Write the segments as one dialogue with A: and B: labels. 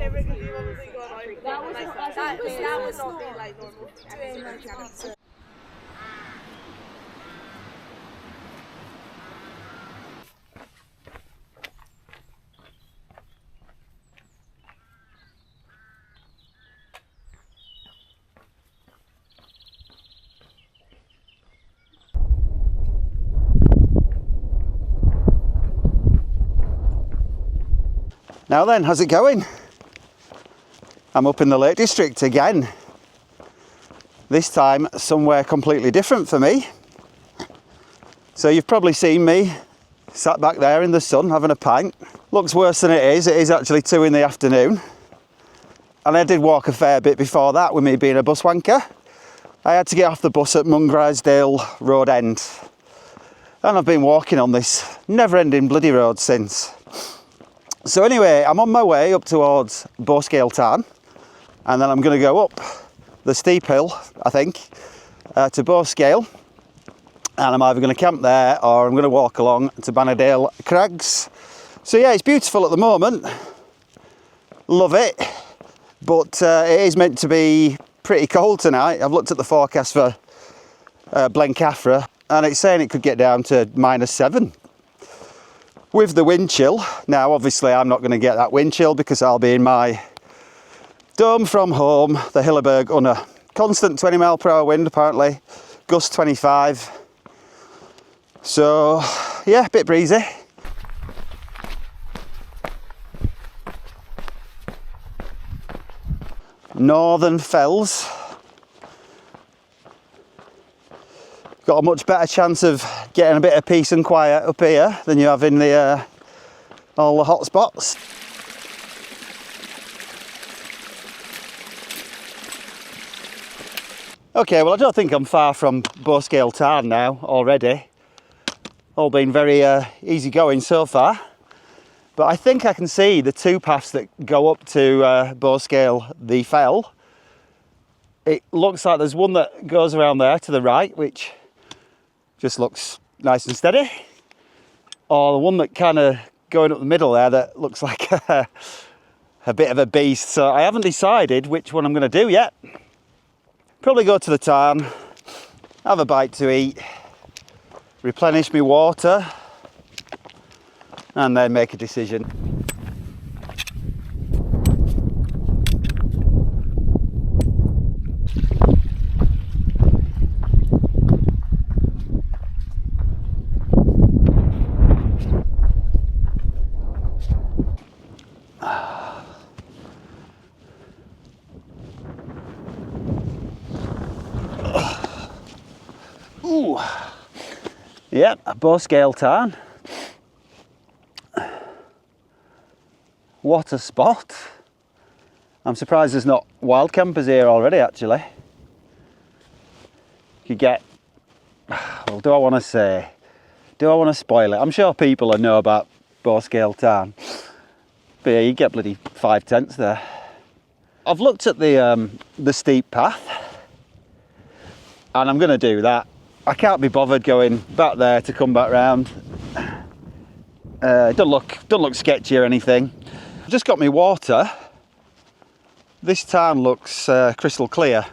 A: That would not be like normal.
B: Now then, how's it going? I'm up in the Lake District again. This time somewhere completely different for me. So you've probably seen me sat back there in the sun having a pint. Looks worse than it is actually 2 in the afternoon. And I did walk a fair bit before that with me being a bus wanker. I had to get off the bus at Mungrisdale road end. And I've been walking on this never-ending bloody road since. So anyway, I'm on my way up towards Bowscale Tarn, and then I'm going to go up the steep hill, I think, to Bowscale, and I'm either going to camp there or I'm going to walk along to Bannerdale Crags. So yeah, it's beautiful at the moment, love it, but it is meant to be pretty cold tonight. I've looked at the forecast for Blencathra, and it's saying it could get down to -7. With the wind chill. Now obviously I'm not going to get that wind chill because I'll be in my dome from home, the Hilleberg, on a constant 20 mile per hour wind apparently, gust 25. So yeah, a bit breezy. Northern Fells. Got a much better chance of getting a bit of peace and quiet up here than you have in the all the hot spots. Okay, well I don't think I'm far from Bowscale Tarn now already. All been very easy going so far. But I think I can see the 2 paths that go up to Bowscale the Fell. It looks like there's one that goes around there to the right, which just looks nice and steady, or the one that kind of going up the middle there that looks like a bit of a beast. So I haven't decided which one I'm going to do yet. Probably go to the Tarn, have a bite to eat, replenish my water, and then make a decision. Ooh. Yep, Bowscale Tarn. What a spot. I'm surprised there's not wild campers here already actually. You get, well, do I want to spoil it? I'm sure people know about Bowscale Tarn. But yeah, you get bloody 5 tents there. I've looked at the steep path and I'm going to do that. I can't be bothered going back there to come back round. Don't look sketchy or anything. I've just got my water. This tarn looks crystal clear,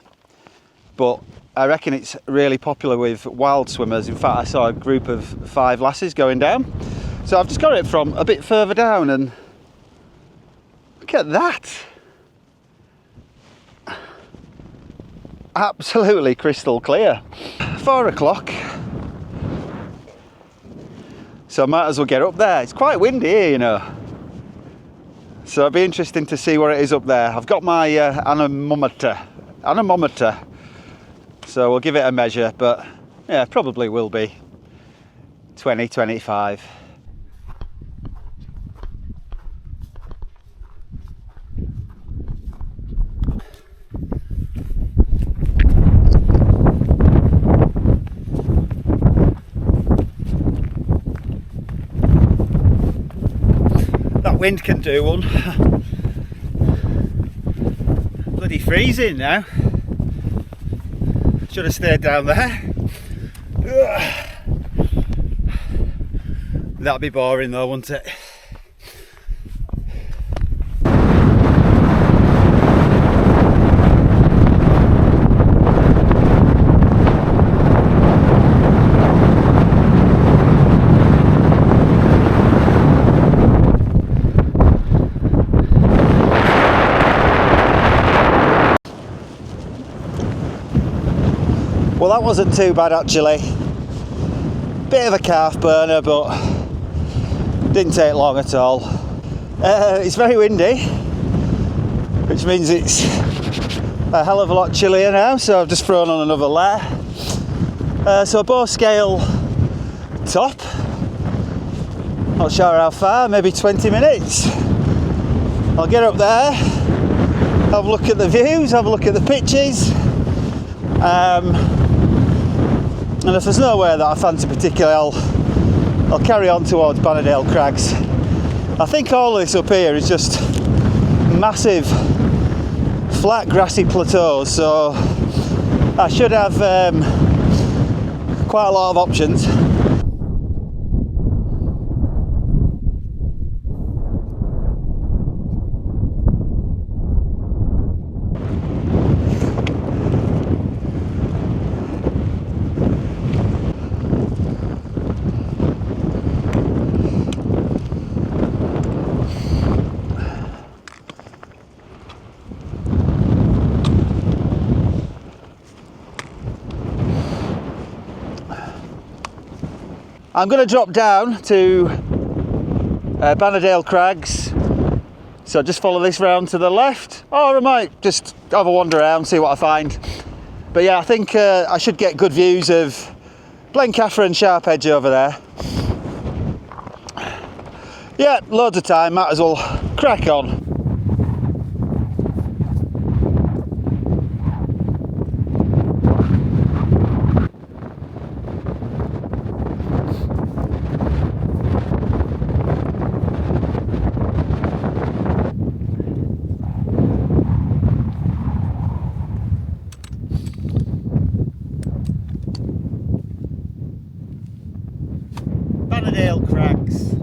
B: but I reckon it's really popular with wild swimmers. In fact, I saw a group of 5 lasses going down. So I've just got it from a bit further down, and look at that. Absolutely crystal clear. 4 o'clock. So I might as well get up there. It's quite windy here, you know. So it'll be interesting to see what it is up there. I've got my anemometer. So we'll give it a measure, but yeah, probably will be 20, 25. That wind can do one. Bloody freezing now. Should have stayed down there. That'd be boring though, wouldn't it? Well, that wasn't too bad actually. Bit of a calf burner, but didn't take long at all. It's very windy, which means it's a hell of a lot chillier now, so I've just thrown on another layer. So Bowscale top, not sure how far, maybe 20 minutes. I'll get up there, have a look at the views, have a look at the pictures, and if there's nowhere that I fancy particularly, I'll carry on towards Bannerdale Crags. I think all this up here is just massive flat grassy plateaus, so I should have quite a lot of options. I'm going to drop down to Bannerdale Crags, so just follow this round to the left, or I might just have a wander around, see what I find. But yeah, I think I should get good views of Blencathra and Sharp Edge over there. Yeah, loads of time, might as well crack on. Bannerdale Crags.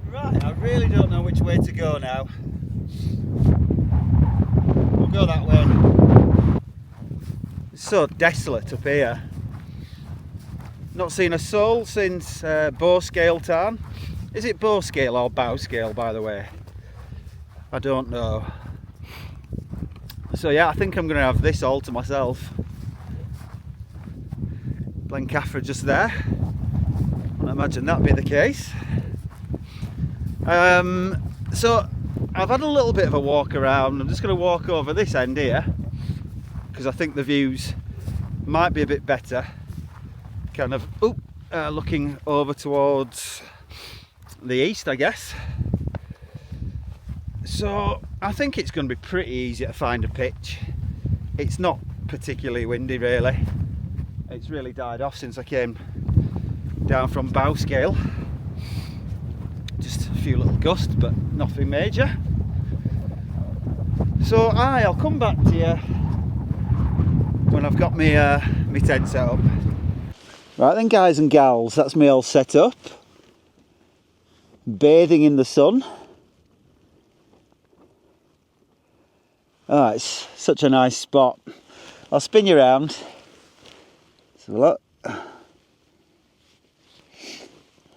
B: Right, I really don't know which way to go now. We'll go that way. It's so desolate up here. Not seen a soul since Bowscale Tarn. Is it Bowscale or Bowscale, by the way? I don't know. So yeah, I think I'm going to have this all to myself. Blencathra just there. I imagine that'd be the case. So I've had a little bit of a walk around. I'm just going to walk over this end here because I think the views might be a bit better. Kind of looking over towards the east, I guess. So I think it's going to be pretty easy to find a pitch. It's not particularly windy really. It's really died off since I came down from Bowscale. Just a few little gusts, but nothing major. So I'll come back to you when I've got my tent set up. Right then, guys and gals, that's me all set up. Bathing in the sun. Oh, it's such a nice spot. I'll spin you around. So look.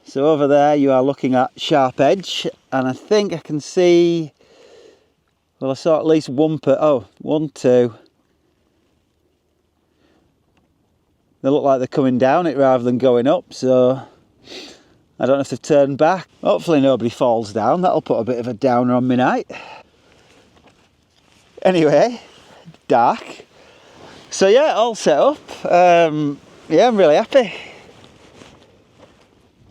B: So over there you are looking at Sharp Edge, and I think I can see, well, I saw at least one, two. They look like they're coming down it rather than going up, so I don't know if they've turned back. Hopefully nobody falls down, that'll put a bit of a downer on my night. Anyway, dark. So yeah, all set up. Yeah, I'm really happy.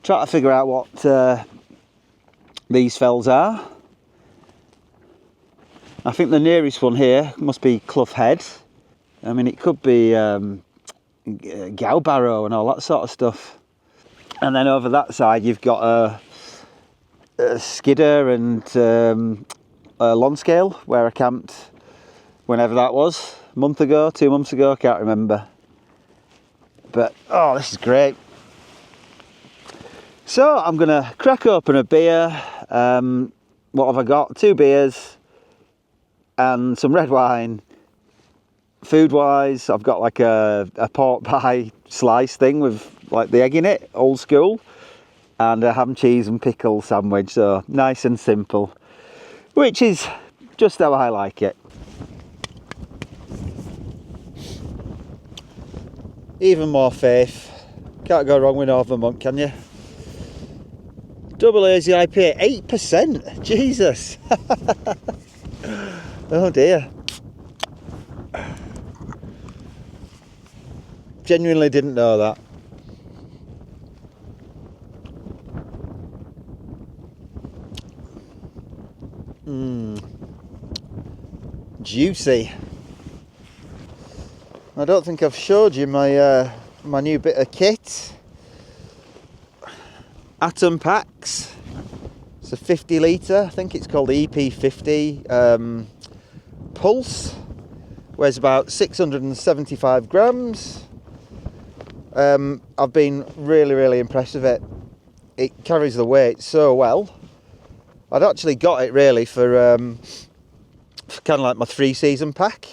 B: Trying to figure out what these fells are. I think the nearest one here must be Clough Head. I mean, it could be Gowbarrow and all that sort of stuff. And then over that side you've got a Skidder and a Lonscale, where I camped whenever that was, a month ago, 2 months ago, I can't remember. But oh, this is great. So I'm gonna crack open a beer. What have I got? 2 beers and some red wine. Food wise, I've got like a pork pie slice thing with like the egg in it, old school, and a ham, cheese and pickle sandwich, so nice and simple, which is just how I like it. even more faith. Can't go wrong with Northern Monk, can you? Double hazy IPA, 8%. Jesus. Oh dear. Genuinely didn't know that. Juicy. I don't think I've showed you my my new bit of kit. Atom packs. It's a 50 litre. I think it's called EP50. Pulse. Weighs about 675 grams. I've been really impressed with it. It carries the weight so well. I'd actually got it really for kind of like my 3-season pack,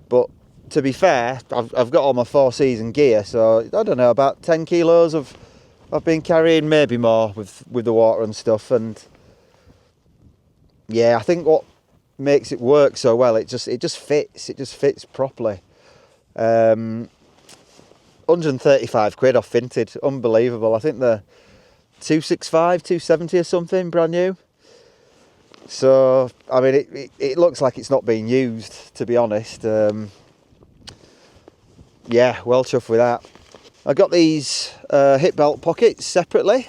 B: but to be fair, I've got all my 4-season gear, so I don't know, about 10 kilos I've been carrying, maybe more with the water and stuff. And yeah, I think what makes it work so well, it just fits properly. 135 quid off Vinted, unbelievable. I think they're 265, 270 or something, brand new. So, I mean, it looks like it's not being used, to be honest. Yeah, well chuffed with that. I got these hip belt pockets separately.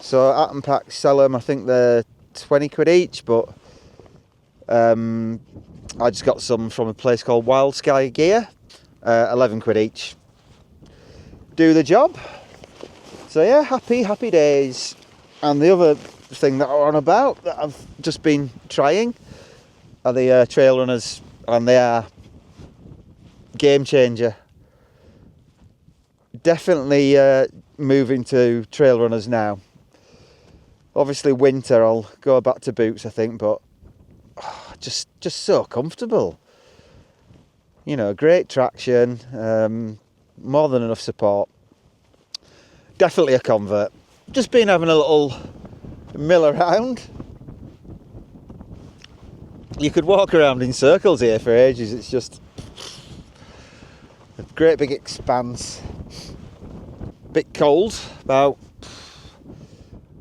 B: So, Atom Packs sell them, I think they're 20 quid each, but I just got some from a place called Wild Sky Gear, 11 quid each. Do the job. So yeah, happy days. And the other thing that I'm on about that I've just been trying are the trail runners, and they are game changer. Definitely moving to trail runners now. Obviously winter I'll go back to boots, I think, but just so comfortable. You know, great traction, more than enough support. Definitely a convert. Just been having a little mill around. You could walk around in circles here for ages. It's just a great big expanse. Bit cold, about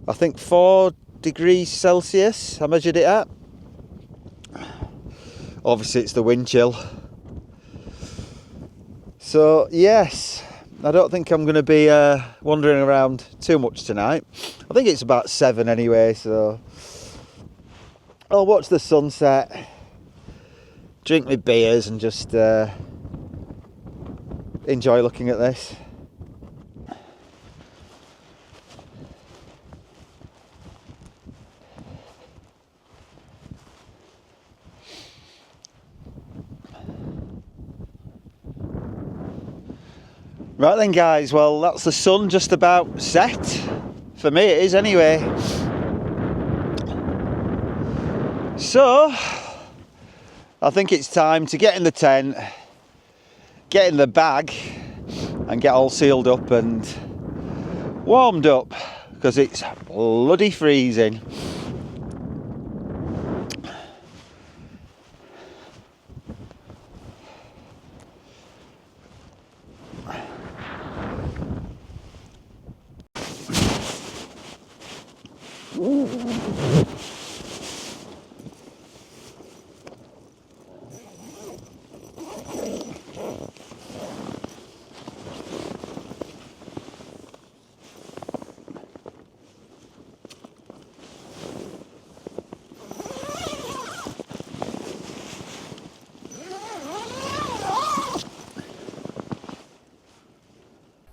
B: I think 4 degrees Celsius I measured it at. Obviously it's the wind chill. So yes, I don't think I'm going to be wandering around too much tonight. I think it's about 7 anyway, so I'll watch the sunset, drink my beers and just enjoy looking at this. Right then guys, well that's the sun just about set. For me it is anyway. So, I think it's time to get in the tent, get in the bag and get all sealed up and warmed up, because it's bloody freezing.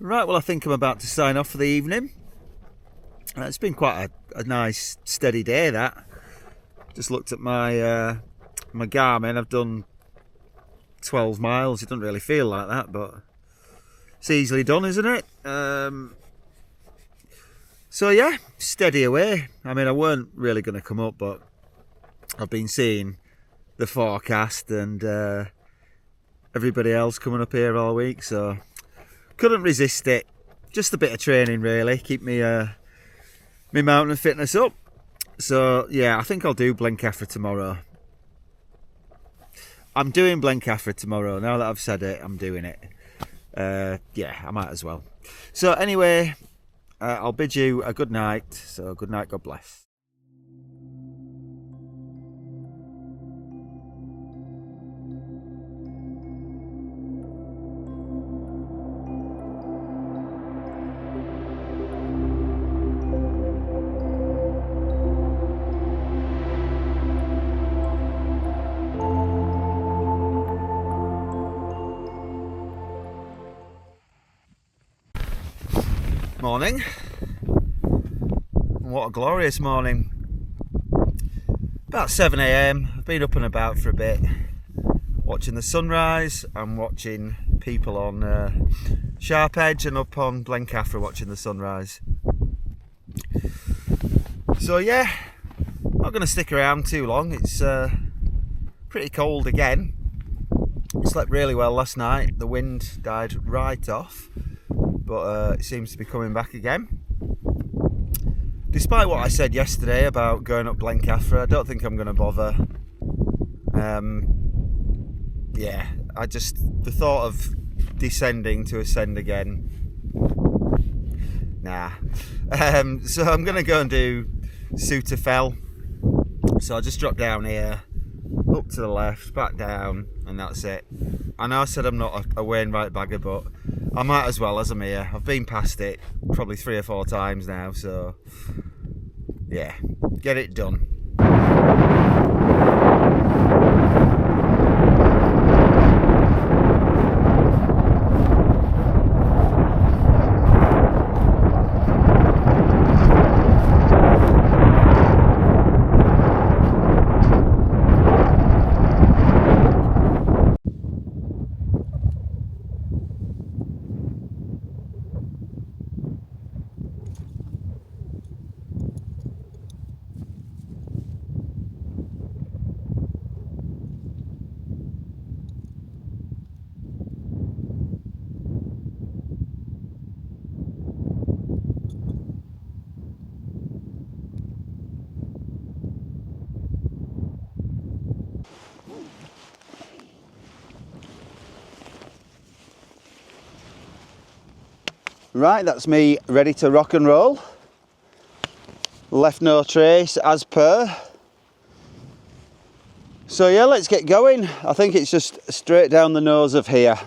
B: Right, well I think I'm about to sign off for the evening. It's been quite a nice steady day that. Just looked at my my Garmin, I've done 12 miles. It doesn't really feel like that, but it's easily done, isn't it? So yeah, steady away. I mean, I weren't really going to come up, but I've been seeing the forecast and everybody else coming up here all week, so couldn't resist it. Just a bit of training really, keep me my mountain fitness up. So yeah, I think I'll do Blencathra tomorrow. I'm doing Blencathra tomorrow. Now that I've said it, I'm doing it. yeah, I might as well. So anyway, I'll bid you a good night. So good night, God bless. Morning. What a glorious morning. About 7 AM. I've been up and about for a bit, watching the sunrise and watching people on Sharp Edge and up on Blencathra watching the sunrise. So yeah, not going to stick around too long. It's pretty cold again. I slept really well last night. The wind died right off, but it seems to be coming back again. Despite what I said yesterday about going up Blencathra, I don't think I'm going to bother. Yeah, the thought of descending to ascend again, nah. So I'm going to go and do Suter Fell. So I'll just drop down here, up to the left, back down, and that's it. I know I said I'm not a Wainwright bagger, but I might as well as I'm here. I've been past it probably 3 or 4 times now, so yeah, get it done. Right, that's me ready to rock and roll. Left no trace as per. So yeah, let's get going. I think it's just straight down the nose of here.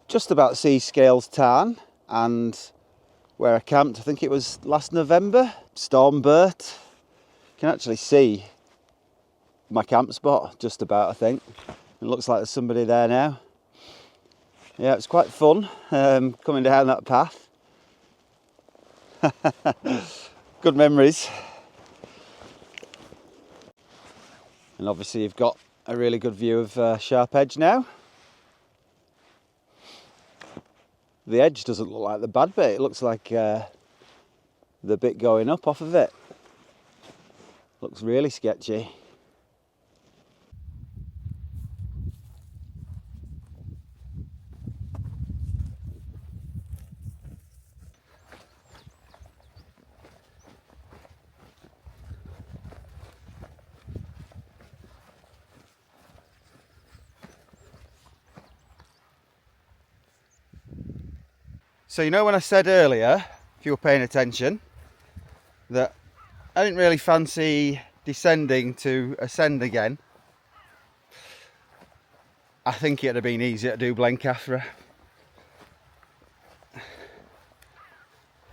B: Just about Seascale's Tarn, and where I camped, I think it was last November, Stormbert. You can actually see my camp spot just about, I think. It looks like there's somebody there now. Yeah, it's quite fun coming down that path. Good memories. And obviously you've got a really good view of Sharp Edge now. The edge doesn't look like the bad bit, it looks like the bit going up off of it. Looks really sketchy. So you know when I said earlier, if you were paying attention, that I didn't really fancy descending to ascend again. I think it'd have been easier to do Blencathra.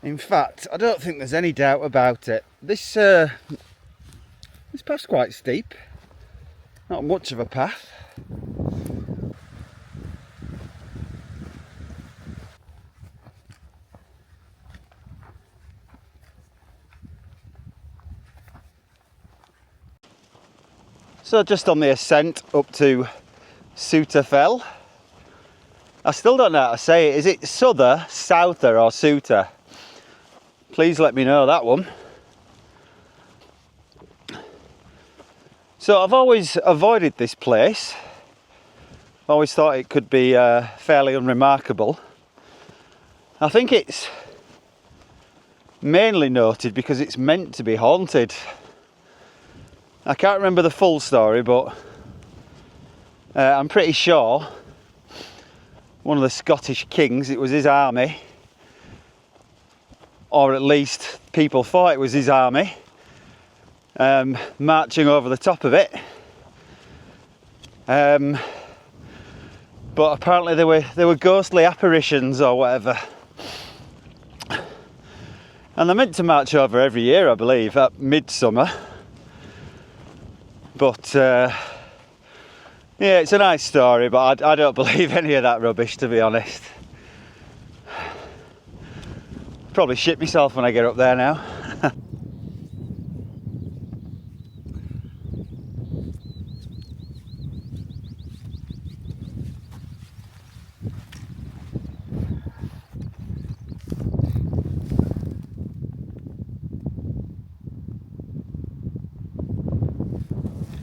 B: In fact, I don't think there's any doubt about it. This path's quite steep, not much of a path. So just on the ascent up to Suter Fell. I still don't know how to say it. Is it Souther, Souther or Suter? Please let me know that one. So I've always avoided this place. I always thought it could be fairly unremarkable. I think it's mainly noted because it's meant to be haunted. I can't remember the full story, but I'm pretty sure one of the Scottish kings, it was his army, or at least people thought it was his army, marching over the top of it. But apparently they were ghostly apparitions or whatever. And they're meant to march over every year, I believe, at midsummer. But yeah, it's a nice story, but I don't believe any of that rubbish, to be honest. Probably shit myself when I get up there now.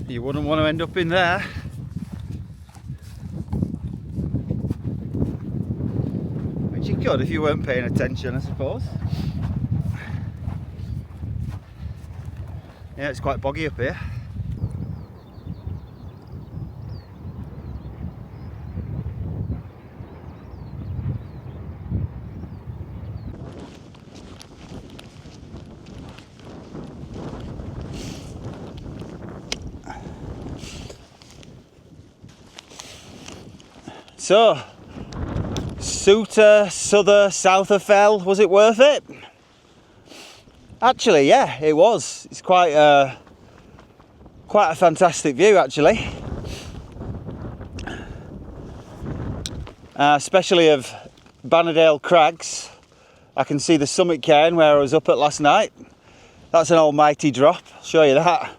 B: You wouldn't want to end up in there. Which you could if you weren't paying attention, I suppose. Yeah, it's quite boggy up here. So, Souter, Souther, Southerfell, was it worth it? Actually, yeah, it was. It's quite a fantastic view, actually. Especially of Bannerdale Crags. I can see the summit cairn where I was up at last night. That's an almighty drop, I'll show you that.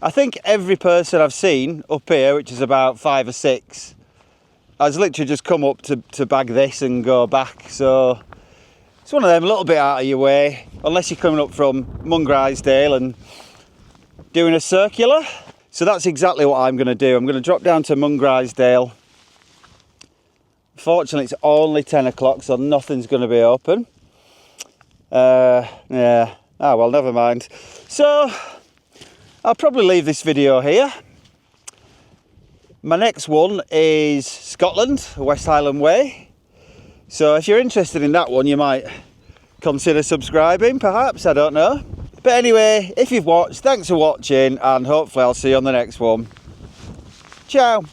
B: I think every person I've seen up here, which is about 5 or 6, has literally just come up to bag this and go back. So it's one of them a little bit out of your way, unless you're coming up from Mungrisdale and doing a circular. So that's exactly what I'm going to do. I'm going to drop down to Mungrisdale. Fortunately, it's only 10 o'clock, so nothing's going to be open. Yeah, oh well, never mind. So I'll probably leave this video here. My next one is Scotland, West Highland Way. So if you're interested in that one, you might consider subscribing, perhaps, I don't know. But anyway, if you've watched, thanks for watching, and hopefully I'll see you on the next one. Ciao.